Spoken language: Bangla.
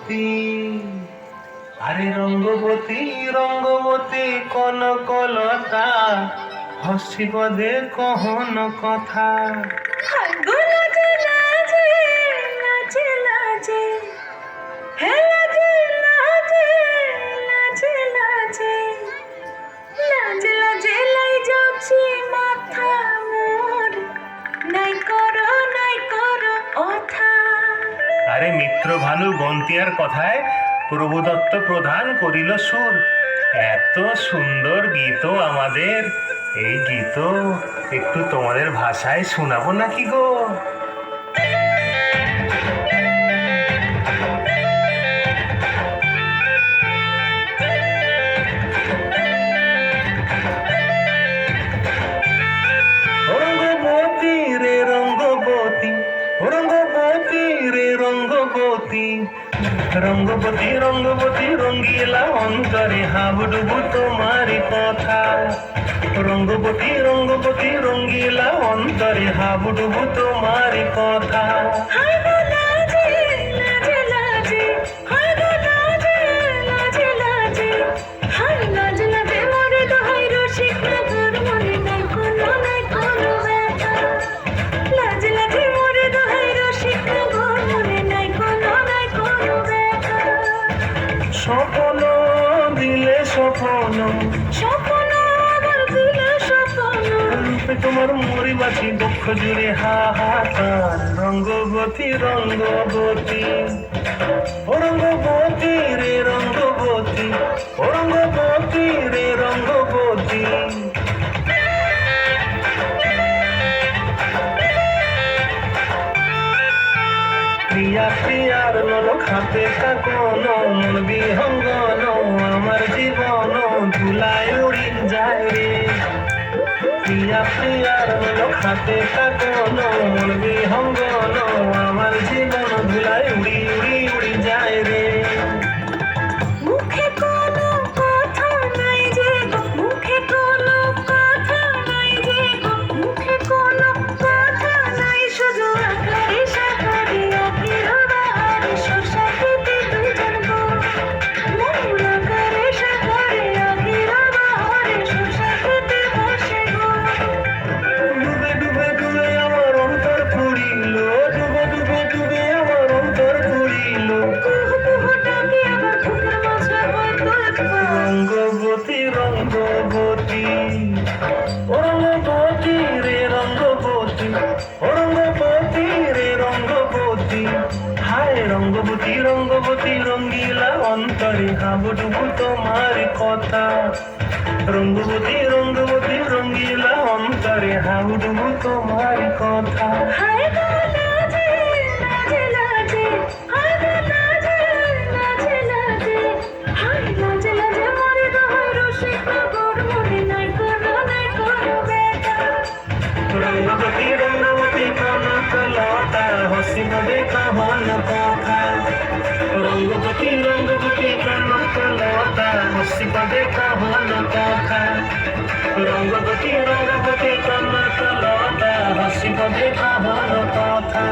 রঙ্গবতী, আরে রঙ্গবতী রঙ্গবতী কনকলতা, হসি পদে কহন কথা। লাজে লাজে লাজে লাজে হে লাজে লাজে লাজে লাজে লাজে লাজে লাই যাচ্ছি মাথা মোর, নাই করো অথা। আরে মিত্র ভানু বন্তিয়ার কথায় প্রভুদত্ত প্রধান করিল সুর। এত সুন্দর গীত আমাদের, এই গীত একটু তোমাদের ভাষায় শোনাবো নাকি গো? রঙ্গবতী রে রঙ্গবতী, রঙ্গবতী রে রঙ্গবতী, রঙ্গবতী রঙ্গবতী রঙ্গিলা অন্তরে হাবুডুবু তোমারি কথা। রঙ্গবতী রঙ্গবতী রঙ্গিলা অন্তরে হাবুডুবু তোমারি কথা। হায় গো লাজে লাজে লাজে, হায় গো লাজে লাজে লাজে, হায় লাজে লাজে মরে দোহাই রসিক নগর, মনে নাই কোনো ব্যথা। লাজে লাজে মরে দোহাই রসিক নগর, মনে নাই কোনো ব্যথা। স্বপ্ন দিলে স্বপ্ন, স্বপ্ন আমার দিলে স্বপ্ন, রূপে তোমার মরি বাঁচি দুঃখ জুড়ে হাহাকার। রঙ্গবতী রঙ্গবতী, ও রঙ্গবতী রে রঙ্গবতী, ও রঙ্গবতী রে রঙ্গবতী। প্রিয়া প্রিয়ার লোক হাতে কাকন, মন বিহঙ্গন আমার জীবন ধুলায় উড়ি যায় রে। প্রিয়া প্রিয়ার লোক হাতে কাকন, মন বিহঙ্গন আমার জীবন ধুলায় উড়ি উড়ি উড়ি যায় রে। মুখে কোনো কথা নাই যে গো, মুখে কোনো কথা নাই যে গো, মুখে কোনো কথা নাই, শুধু আকারে সাকারে আখির বাহারে শসা খেতে দুজন গো। মোর আকারে সাকারে আখির বাহারে শসা খেতে বসে গো। ডুবে ডুবে ডুবে আমার অন্তর পুরিল, ডুবে ডুবে ডুবে আমার অন্তর পুরিল। কুহু কুহু ডাকে আমার বুকের মাঝে বদল। রঙ্গবতী রঙ্গবতী, ও রঙ্গবতী রে রঙ্গবতী, ও রঙ্গবতী রে রঙ্গবতী। হায় রঙ্গবতী রঙ্গবতী রঙ্গিলা অন্তরে হাবুডুবু তোমার কথা। রঙ্গবতী রঙ্গবতী রঙ্গিলা অন্তরে হাবুডুবু তোমার কথা। হায় গো লাজে লাজে লাজে, হায় গো লাজে লাজে লাজে, হায় লাজে লাজে মরে দোহাই রসিক নগর, মনে নাই কোনো ব্যথা। রঙ্গবতী রঙ্গবতী কনকলতা, হসি পদে কহন কথা। রঙ্গবতী রঙ্গবতী কনকলতা, হসি পদে কহন কথা। রঙ্গবতী রঙ্গবতী কনকলতা, হসি পদে কহন কথা।